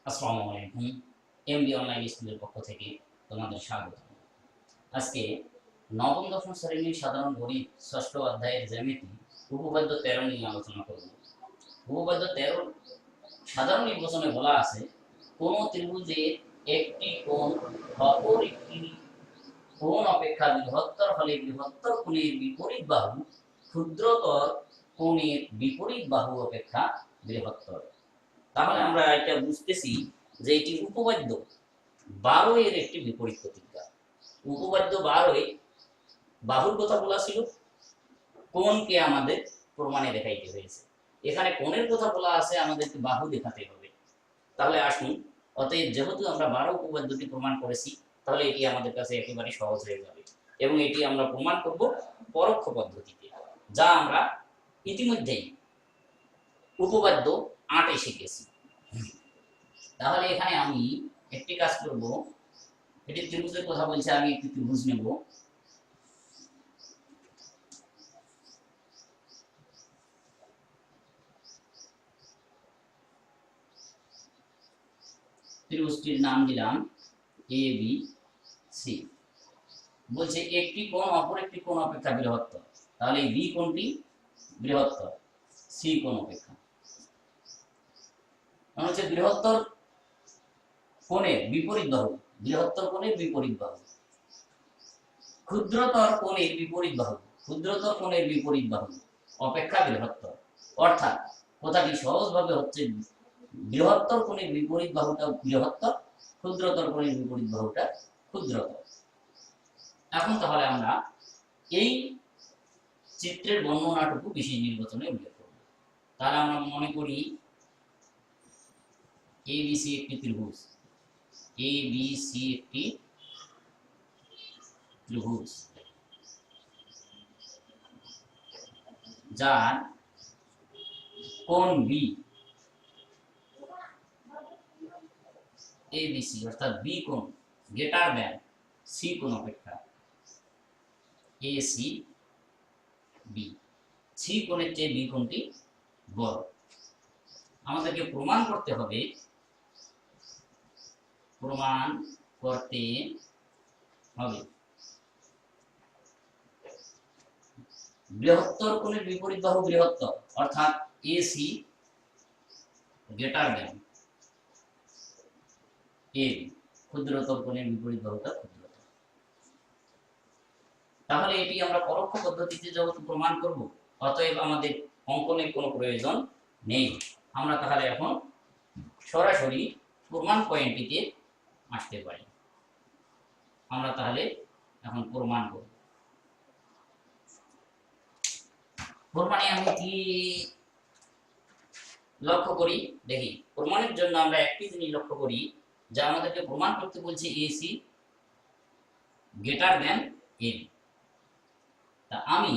আসসালামু আলাইকুম। MD online স্কুলের পক্ষ থেকে তোমাদের স্বাগত। আজকে নবম দশম শ্রেণীর সাধারণ গণিত ষষ্ঠ অধ্যায়ের জ্যামিতি উপপাদ্য 13 নিয়ে আলোচনা করব। উপপাদ্য 13 সাধারণ নির্বাচনে বলা আছে, কোন ত্রিভুজের একটি কোণ অপর একটি কোণ অপেক্ষা বৃহত্তর হলে বৃহত্তর কোণের বিপরীত বাহু ক্ষুদ্রতর কোণের বিপরীত বাহু অপেক্ষা বৃহত্তর। তাহলে আমরা এটা বুঝতেছি যে এটি উপপাদ্য 12 এর একটি বিপরীত প্রতিজ্ঞা। উপপাদ্য 12 বাহুর কথা বলা ছিল, কোণকে আমাদের প্রমাণে দেখাইতে হয়েছে। এখানে কোণের কথা বলা আছে, আমাদেরকে বাহু দেখাতে হবে। তাহলে আসুন, অতএব যেহেতু আমরা 12 উপপাদ্যটি প্রমাণ করেছি, তাহলে এটি আমাদের কাছে একেবারে সহজ হয়ে যাবে এবং এটি আমরা প্রমাণ করব পরোক্ষ পদ্ধতিতে, যা আমরা ইতিমধ্যেই উপপাদ্য 8 শিখেছি। তাহলে এখানে আমি একটি কাজ করব, এটি ত্রিভুজের কথা বলছে, আমি একটি ত্রিভুজ নেব। ত্রিভুজটির নাম দিলাম এ বি সি। বলছে একটি কোণ অপর একটি কোণ অপেক্ষা বৃহত্তর, তাহলে বি কোণটি বৃহত্তর সি কোণ অপেক্ষা। মানে হচ্ছে বৃহত্তর কোণের বিপরীত বাহু, বৃহত্তর কোণের বিপরীত বাহু ক্ষুদ্রতর কোণের বিপরীত বাহু, ক্ষুদ্রতর কোণের বিপরীত বাহু অপেক্ষা বৃহত্তর। অর্থাৎ কথাটি সহজভাবে হচ্ছে, বৃহত্তর কোণের বিপরীত বাহুটা বৃহত্তর, ক্ষুদ্রতর কোণের বিপরীত বাহুটা ক্ষুদ্রতর। এখন তাহলে আমরা এই চিত্রের বর্ণনাটুকু বিশেষ নির্বাচনে উল্লেখ করব। তাহলে আমরা মনে করি এ বি সি একটি ত্রিভুজ, এ বি সি একটি ত্রিভুজ যার কোণ বি এ বি সি, অর্থাৎ বি কোণ গ্রেটার দ্যান সি কোণ অপেক্ষা এ সি বি, সি কোণের চেয়ে বি কোণটি বড়। আমাদেরকে প্রমাণ করতে হবে, বৃহত্তর কোণের বিপরীত বাহু বৃহত্তর, অর্থাৎ A C greater than A B, ক্ষুদ্রতর কোণের বিপরীত বাহুটা ক্ষুদ্রতর। তাহলে এটি আমরা পরোক্ষ পদ্ধতিতে যেহেতু প্রমাণ করব, অতএব আমাদের অঙ্কনের কোনো প্রয়োজন নেই। আমরা তাহলে এখন সরাসরি প্রমাণ পয়েন্টটিতে আসতে পারি। আমরা তাহলে এখন প্রমাণ করব। প্রমাণে আমি কি লক্ষ্য করি দেখি। প্রমাণের জন্য আমরা একটি জিনিস লক্ষ্য করি, যা আমাদেরকে প্রমাণ করতে বলছে এসি গ্রেটার দ্যান এবি। তা আমি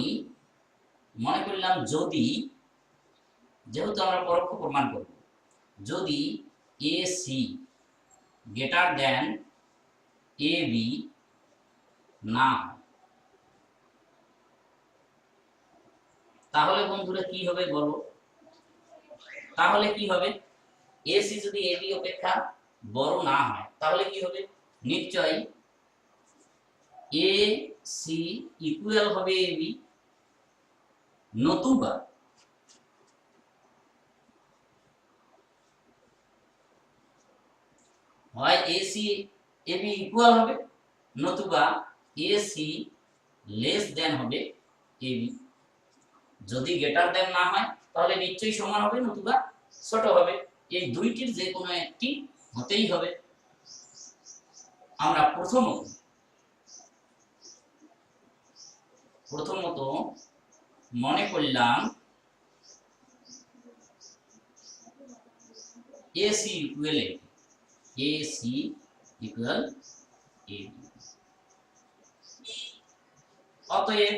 মনে করলাম, যদি, যেহেতু আমরা পরোক্ষ প্রমাণ করব, যদি এসি গ্রেটার দ্যান এবি না হয়, তাহলে বন্ধুরা কি হবে বলো? তাহলে কি হবে? এসি যদি এবি অপেক্ষা বড় না হয়, তাহলে কি হবে? নিশ্চয়ই এ সি ইকুয়াল হবে এবি, নতুবা হয় এসি এবি ইকুয়াল হবে, নতুবা এসি লেস দেন হবে এবি। যদি গ্রেটার দেন না হয়, তাহলে নিশ্চয়ই সমান হবে, নতুবা ছোট হবে। এই দুইটির যে কোনো একটি হতেই হবে। আমরা প্রথমত মনে করলাম AC equal AB, AC equal AB. অতএব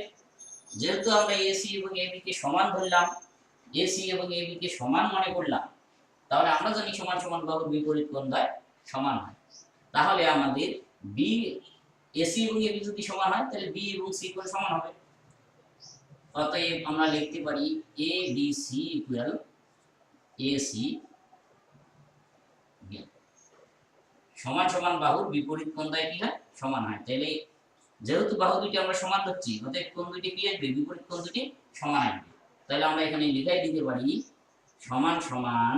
যেহেতু আমরা এসি এবং এবি কে সমান ধরলাম, এসি এবং এবি কে সমান মনে করলাম, তাহলে আমরা জানি সমান সমান বাহুর বিপরীত কোণ দ্বয় সমান হয়। তাহলে আমাদের বি, এসি এবং এবি যদি সমান হয়, তাহলে বি এবং সি কোণ সমান হবে। অতএব আমরা লিখতে পারি A B C equal AC B. সমান সমান বাহুর বিপরীত কোণ দ্বয় কি হয়, সমান হয়। তাহলে যেহেতু বাহু দুটি আমরা সমান ধরছি, অতএব কোণ দুটি কি আসবে, বিপরীত কোণ দুটি সমান আসবে। তাহলে আমরা এখানে লিখাই দিতে পারি সমান সমান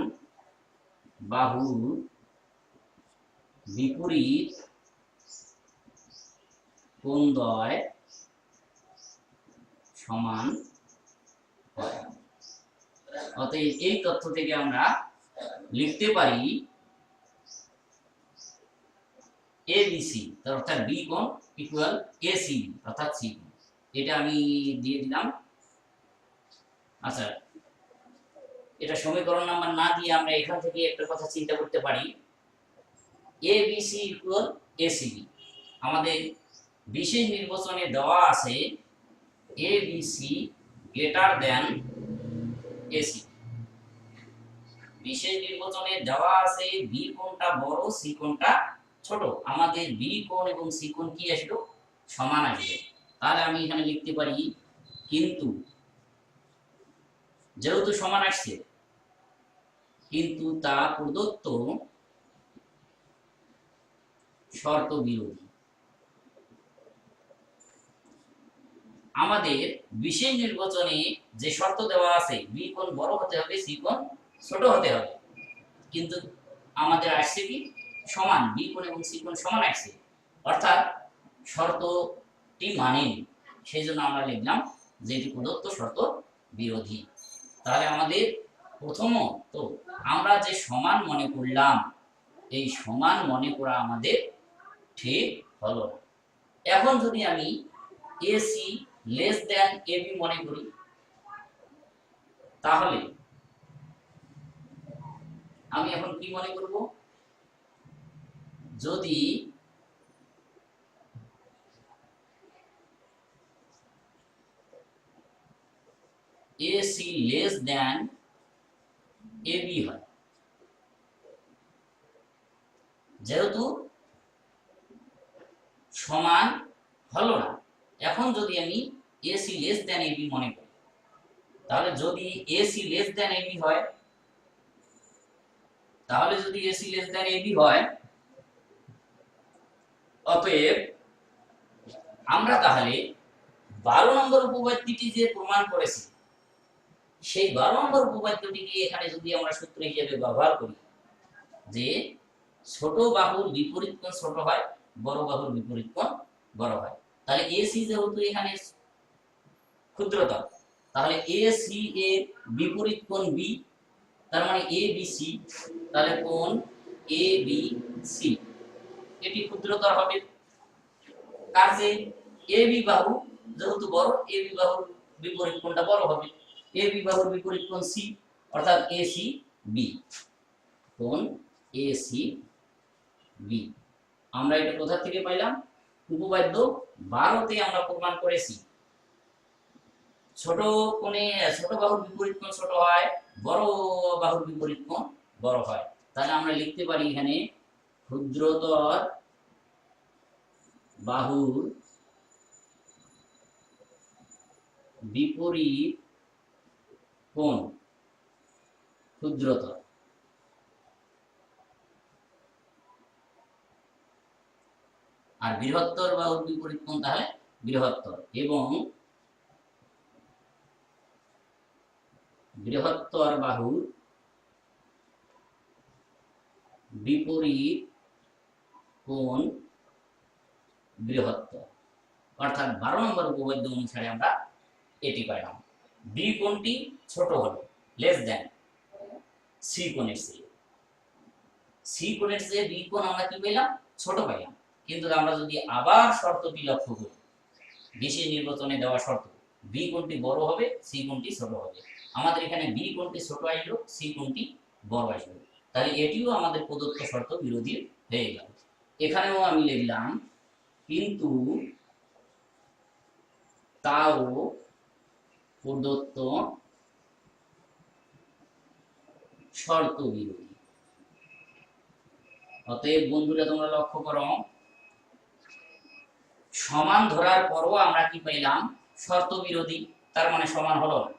বাহুর বিপরীত কোণ দ্বয় সমান হয়। অতএব এই তথ্য থেকে আমরা লিখতে পারি এবিসি অর্থাৎ বি কোণ ইকুয়াল এসি অর্থাৎ সি কোণ। এটা আমি দিয়ে দিলাম। আচ্ছা, এটা সমীকরণ নাম্বার না দিয়ে আমরা এখান থেকে একটা কথা চিন্তা করতে পারি, এবিসি ইকুয়াল এসিবি। আমাদের বিশেষ নির্বাচনে দেওয়া আছে এবিসি গ্রেটার দেন এসি। বিশেষ নির্বাচনে দেওয়া আছে বি কোণটা বড়, সি কোণটা ছোট। আমাদের বি কোণ এবং সি কোণ কি আসবে, সমান আসবে। তাহলে আমি এখানে লিখতে পারি কিন্তু, যেহেতু সমান আসছে কিন্তু তা প্রদত্ত শর্ত বিরোধী। আমাদের বিশেষ নির্বাচনে যে শর্ত দেওয়া আছে বি কোণ বড় হতে হবে, সি কোণ ছোট হতে হবে, কিন্তু আমাদের আসছে কি সমান, বি কোণ এবং সি কোণ সমান আসছে, অর্থাৎ শর্তটি মানেনি। সেই জন্য আমরা লিখলাম যে এটি প্রদত্ত শর্ত বিরোধী। তাহলে আমাদের প্রথমত আমরা যে সমান মনে করলাম, এই সমান মনে করা আমাদের ঠিক হলো। এখন যদি আমি এসি লেস দেন এবি মনে করি, তাহলে আমি এখন কি মনে করব, যদি এসি লেস দেন এবি হয়, যেহেতু সমান হলো না, এখন যদি আমি এসি লেস দেন এবি মনে করি, তাহলে যদি এসি লেস দেন এবি হয়, তাহলে যদি এসি লেস দেন এবি হয়, অতএব আমরা তাহলে 12 নম্বর উপপাদ্যটি যে প্রমাণ করেছি, সেই 12 নম্বর উপপাদ্যটিকে এখানে যদি আমরা সূত্র হিসেবে ব্যবহার করি যে ছোট বাহুর বিপরীত কোণ ছোট হয়, বড় বাহুর বিপরীত কোণ বড় হয়, তাহলে এসি যেহেতু এখানে ক্ষুদ্রতর, তাহলে এসি এর বিপরীত কোণ বি, তার মানে এ বি সি, তাহলে কোণ এ বি সি এটি ক্ষুদ্রতর হবে। কার চেয়ে, এ বি বাহু যেহেতু বড়, এ বি বাহুর বিপরীত কোণটা বড় হবে, এ বি বাহুর বিপরীত কোণ সি অর্থাৎ এ সি বি, কোণ এ সি বি। আমরা এটা কোথা থেকে পাইলাম, উপপাদ্য 12তে আমরা প্রমাণ করেছি ছোট কোণে ছোট বাহুর বিপরীত কোণ ছোট হয়, বড় বাহুর বিপরীত কোণ বড় হয়। তাহলে আমরা লিখতে পারি এখানে ক্ষুদ্রতর বাহুর বিপরীত কোণ ক্ষুদ্রতর, আর বৃহত্তর বাহুর বিপরীত কোণ তাহলে বৃহত্তর, এবং বৃহত্তর বাহুর বিপরীত কোণ বৃহত্তর। অর্থাৎ 12 নম্বর উপপাদ্য অনুসারে আমরা এটি পাইলাম, বি কোণটি ছোট হলো, লেস দেন সি কোণের চেয়ে, সি কোণের চেয়ে বি কোণ আমরা কি পেলাম, ছোট পাইলাম। কিন্তু আমরা যদি আবার শর্তটি লক্ষ্য করি, বিশেষ নির্বাচনে দেওয়া শর্ত, বি কোণটি বড় হবে, সি কোণটি ছোট হবে, আমাদের এখানে বি কোণটি ছোট আসলো, সি কোণটি বড় আসলো, তাহলে এটিও আমাদের প্রদত্ত শর্ত বিরোধী হয়ে গেল। এখানেও আমি লিখলাম কিন্তু তাও প্রদত্ত শর্ত বিরোধী। অতএব বন্ধুরা তোমরা লক্ষ্য করো, সমান ধরার পরও আমরা কি পেলাম, শর্ত বিরোধী, তার মানে সমান হলো না।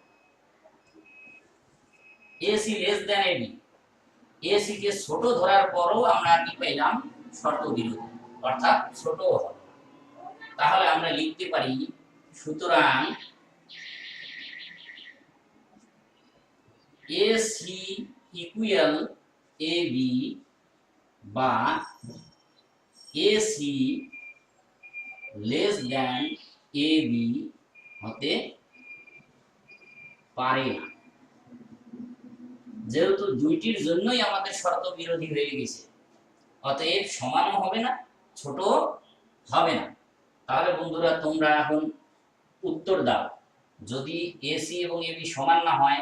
AC less than AB, AC কে ছোট ধরার পরও আমরা কি পেলাম, শর্ত বিরোধী, অর্থাৎ ছোট হবে। তাহলে আমরা লিখতে পারি সুতরাং এসি ইকুয়াল এবি বা এসি লেস দ্যান এবি হতে পারে না। যেহেতু দুইটির জন্যই আমাদের শর্ত বিরোধী হয়ে গেছে, অতএব সমানও হবে না, ছোট হবে না। তাহলে বন্ধুরা তোমরা এখন উত্তর দাও, যদি এসি এবং এবি সমান না হয়,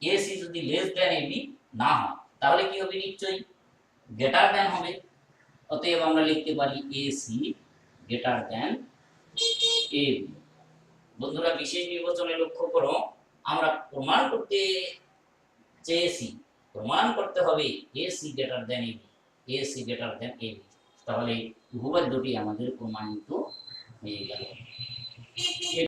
এসি যদি লেস দ্যান এবি না হয়, তাহলে কি হবে? নিশ্চয়ই গ্রেটার দ্যান হবে। অতএব আমরা লিখতে পারি এসি গ্রেটার দ্যান এবি। বন্ধুরা বিশেষ বিবেচনায় লক্ষ্য করো, আমরা প্রমাণ করতে চেয়েছি, প্রমাণ করতে হবে AC greater than AB, AC greater than AB. তাহলে উপপাদ্যটি আমাদের প্রমাণিত হয়ে গেল।